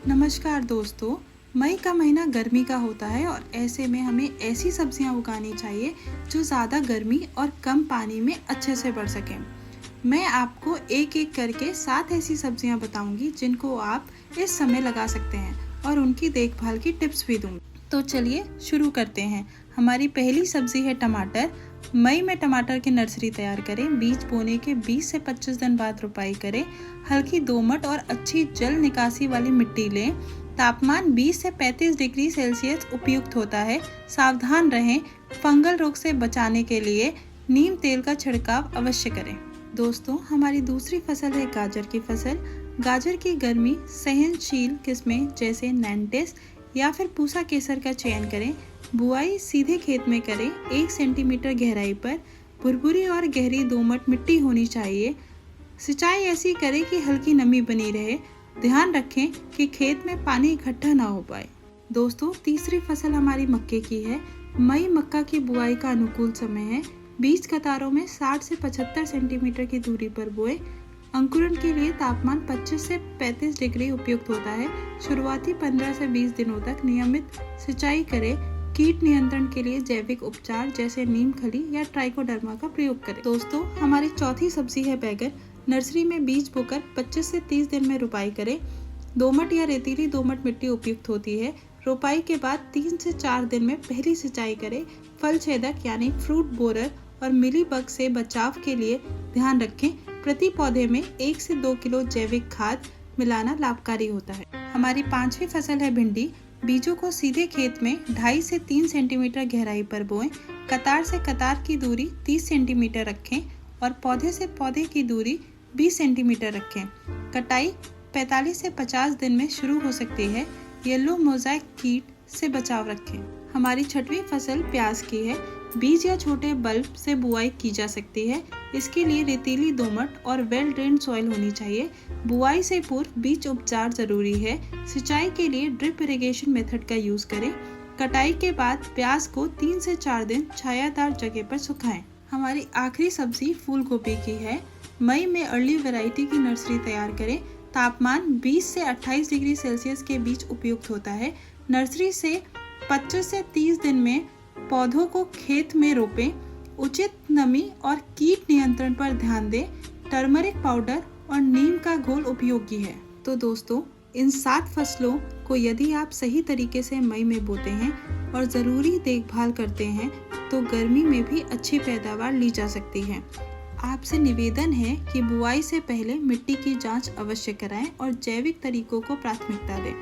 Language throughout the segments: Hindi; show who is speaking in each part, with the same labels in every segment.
Speaker 1: नमस्कार दोस्तों। मई का महीना गर्मी का होता है और ऐसे में हमें ऐसी सब्जियां उगानी चाहिए जो ज़्यादा गर्मी और कम पानी में अच्छे से बढ़ सकें। मैं आपको एक एक करके 7 ऐसी सब्जियां बताऊंगी जिनको आप इस समय लगा सकते हैं और उनकी देखभाल की टिप्स भी दूंगी। तो चलिए शुरू करते हैं। हमारी पहली सब्जी है टमाटर। मई में टमाटर की नर्सरी तैयार करें। बीज बोने के 20 से 25 दिन बाद रुपाई करें। हल्की दोमट और अच्छी जल निकासी वाली मिट्टी लें। तापमान 20 से 35 डिग्री सेल्सियस उपयुक्त होता है। सावधान रहें, फंगल रोग से बचाने के लिए नीम तेल का छिड़काव अवश्य करें। दोस्तों, हमारी दूसरी फसल है गाजर की फसल। गाजर की गर्मी सहनशील किस्में जैसे नैंटेस या फिर पूसा केसर का चयन करें। बुआई सीधे खेत में करें। 1 सेंटीमीटर गहराई पर भुरभुरी और गहरी दोमट मिट्टी होनी चाहिए। सिंचाई ऐसी करें कि हल्की नमी बनी रहे। ध्यान रखें कि खेत में पानी इकट्ठा ना हो पाए। दोस्तों, तीसरी फसल हमारी मक्के की है। मई मक्का की बुआई का अनुकूल समय है। बीज कतारों में 60 से 75 सेंटीमीटर की दूरी पर बोएं। अंकुरण के लिए तापमान 25 से 35 डिग्री उपयुक्त होता है। शुरुआती 15 से 20 दिनों तक नियमित सिंचाई करें। कीट नियंत्रण के लिए जैविक उपचार जैसे नीम खली या ट्राइकोडर्मा का प्रयोग करें। दोस्तों, हमारी चौथी सब्जी है बैगन। नर्सरी में बीज बोकर 25 से 30 दिन में रुपाई करें। दोमट या रेतीली दोमट मिट्टी उपयुक्त होती है। रोपाई के बाद 3 से 4 दिन में पहली सिंचाई करें। फल छेदक यानी फ्रूट बोरर और मिलीबग से बचाव के लिए ध्यान रखें। प्रति पौधे में 1 से 2 किलो जैविक खाद मिलाना लाभकारी होता है। हमारी पांचवी फसल है भिंडी। बीजों को सीधे खेत में 2.5 से 3 सेंटीमीटर गहराई पर बोएं। कतार से कतार की दूरी 30 सेंटीमीटर रखें और पौधे से पौधे की दूरी 20 सेंटीमीटर रखें। कटाई 45 से 50 दिन में शुरू हो सकती है। येलो मोज़ेक कीट से बचाव रखें। हमारी छठवीं फसल प्याज की है। बीज या छोटे बल्ब से बुआई की जा सकती है। इसके लिए रेतीली दोमट और वेल ड्रेन्ड सॉइल होनी चाहिए। बुआई से पूर्व बीज उपचार जरूरी है। सिंचाई के लिए ड्रिप इरिगेशन मेथड का यूज करें। कटाई के बाद प्याज को 3 से 4 दिन छायादार जगह पर सुखाएं। हमारी आखिरी सब्जी फूल गोभी की है। मई में अर्ली वैरायटी की नर्सरी तैयार करें। तापमान 20 से 28 डिग्री सेल्सियस के बीच उपयुक्त होता है। नर्सरी से 25 से 30 दिन में पौधों को खेत में रोपें। उचित नमी और कीट नियंत्रण पर ध्यान दें। टर्मरिक पाउडर और नीम का घोल उपयोगी है। तो दोस्तों, इन 7 फसलों को यदि आप सही तरीके से मई में बोते हैं और ज़रूरी देखभाल करते हैं तो गर्मी में भी अच्छी पैदावार ली जा सकती है। आपसे निवेदन है कि बुआई से पहले मिट्टी की जांच अवश्य कराएं और जैविक तरीकों को प्राथमिकता दें।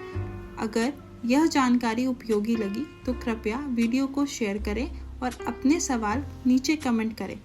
Speaker 1: अगर यह जानकारी उपयोगी लगी तो कृपया वीडियो को शेयर करें और अपने सवाल नीचे कमेंट करें।